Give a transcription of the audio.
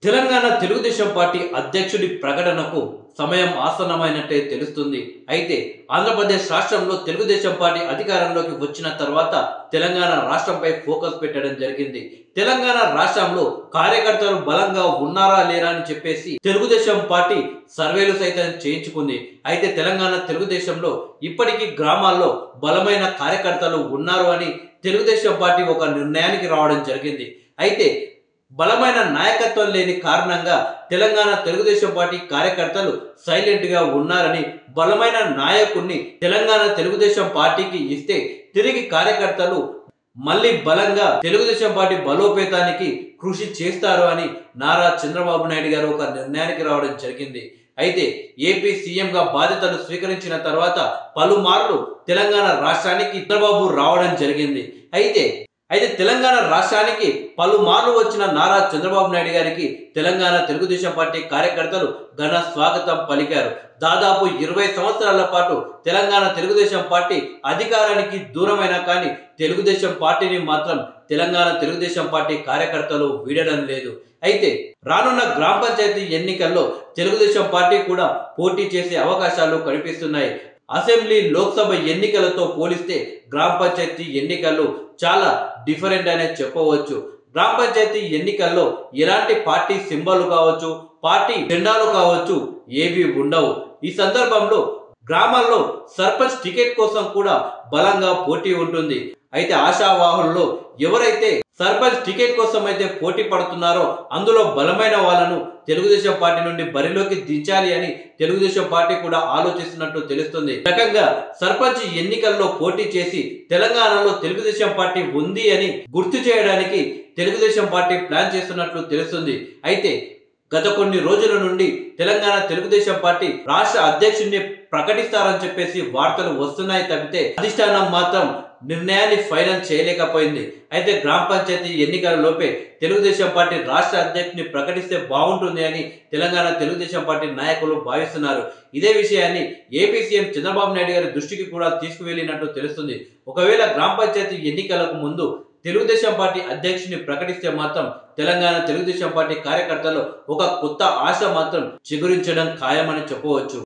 Telangana Telugu Desam party అధ్యక్షుడి ప్రకటనకు సమయం ఆసన్నమైనట్టే తెలుస్తుంది. అయితే ఆంధ్రప్రదేశ్ రాష్ట్రంలో తెలుగుదేశం పార్టీ అధికారంలోకి వచ్చిన తర్వాత తెలంగాణ రాష్ట్రంపై ఫోకస్ పెట్టడం జరిగింది. తెలంగాణ రాష్ట్రంలో కార్యకర్తలు బలంగా ఉన్నారా లేరా అని చెప్పేసి తెలుగుదేశం పార్టీ సర్వేలు సైతం చేయించుకుంది. అయితే తెలంగాణ తెలుగుదేశంలో ఇప్పటికీ గ్రామాల్లో బలమైన కార్యకర్తలు ఉన్నారు అని తెలుగుదేశం పార్టీ ఒక నిర్ణయానికి రావడం జరిగింది. అయితే బలమైన నాయకత్వం లేని కారణంగా తెలంగాణ తెలుగుదేశం పార్టీ కార్యకర్తలు సైలెంట్ గా ఉన్నారని, బలమైన నాయకుడిని తెలంగాణ తెలుగుదేశం పార్టీకి ఇస్తే తిరిగి కార్యకర్తలు మళ్ళీ బలంగా తెలుగుదేశం పార్టీ బలోపేతానికి కృషి చేస్తారు అని నారా చంద్రబాబు నాయుడు గారు ఒక నిర్ణయానికి రావడం జరిగింది. అయితే ఏపీ సీఎంగా బాధ్యతలు స్వీకరించిన తర్వాత పలుమార్లు తెలంగాణ రాష్ట్రానికి చంద్రబాబు రావడం జరిగింది. అయితే తెలంగాణ రాష్ట్రానికి పలుమార్లు వచ్చిన నారా చంద్రబాబు నాయుడు గారికి తెలంగాణ తెలుగుదేశం పార్టీ కార్యకర్తలు ఘన స్వాగతం పలికారు. దాదాపు 20 సంవత్సరాల పాటు తెలంగాణ తెలుగుదేశం పార్టీ అధికారానికి దూరమైన కానీ తెలుగుదేశం పార్టీని మాత్రం తెలంగాణ తెలుగుదేశం పార్టీ కార్యకర్తలు వీడడం లేదు. అయితే రానున్న గ్రామ పంచాయతీ ఎన్నికల్లో తెలుగుదేశం పార్టీ కూడా పోటీ చేసే అవకాశాలు కనిపిస్తున్నాయి. అసెంబ్లీ, లోక్సభ ఎన్నికలతో పోలిస్తే గ్రామ పంచాయతీ ఎన్నికల్లో చాలా డిఫరెంట్ అనే చెప్పవచ్చు. గ్రామ పంచాయతీ ఎన్నికల్లో ఎలాంటి పార్టీ సింబల్ కావచ్చు, పార్టీ జెండాలు కావచ్చు ఏవి ఉండవు. ఈ సందర్భంలో గ్రామాల్లో సర్పంచ్ టికెట్ కోసం కూడా బలంగా పోటీ ఉంటుంది. అయితే ఆశావాహుల్లో ఎవరైతే సర్పంచ్ టికెట్ కోసం అయితే పోటీ పడుతున్నారో అందులో బలమైన వాళ్ళను తెలుగుదేశం పార్టీ నుండి బరిలోకి దించాలి అని తెలుగుదేశం పార్టీ కూడా ఆలోచిస్తున్నట్టు తెలుస్తుంది. రకంగా సర్పంచ్ ఎన్నికల్లో పోటీ చేసి తెలంగాణలో తెలుగుదేశం పార్టీ ఉంది అని గుర్తు చేయడానికి తెలుగుదేశం పార్టీ ప్లాన్ చేస్తున్నట్లు తెలుస్తుంది. అయితే గత కొన్ని రోజుల నుండి తెలంగాణ తెలుగుదేశం పార్టీ రాష్ట్ర అధ్యక్షుడిని ప్రకటిస్తారని చెప్పేసి వార్తలు వస్తున్నాయి తప్పితే అధిష్టానం మాత్రం నిర్ణయాన్ని ఫైనల్ చేయలేకపోయింది. అయితే గ్రామ పంచాయతీ ఎన్నికల లోపే తెలుగుదేశం పార్టీ రాష్ట్ర అధ్యక్షుడిని ప్రకటిస్తే బాగుంటుంది అని తెలంగాణ తెలుగుదేశం పార్టీ నాయకులు భావిస్తున్నారు. ఇదే విషయాన్ని ఏపీ సీఎం చంద్రబాబు నాయుడు గారి దృష్టికి కూడా తీసుకువెళ్ళినట్టు తెలుస్తుంది. ఒకవేళ గ్రామ పంచాయతీ ఎన్నికలకు ముందు తెలుగుదేశం పార్టీ అధ్యక్షుడిని ప్రకటిస్తే మాత్రం తెలంగాణ తెలుగుదేశం పార్టీ కార్యకర్తలు ఒక కొత్త ఆశ మాత్రం చిగురించడం ఖాయమని చెప్పవచ్చు.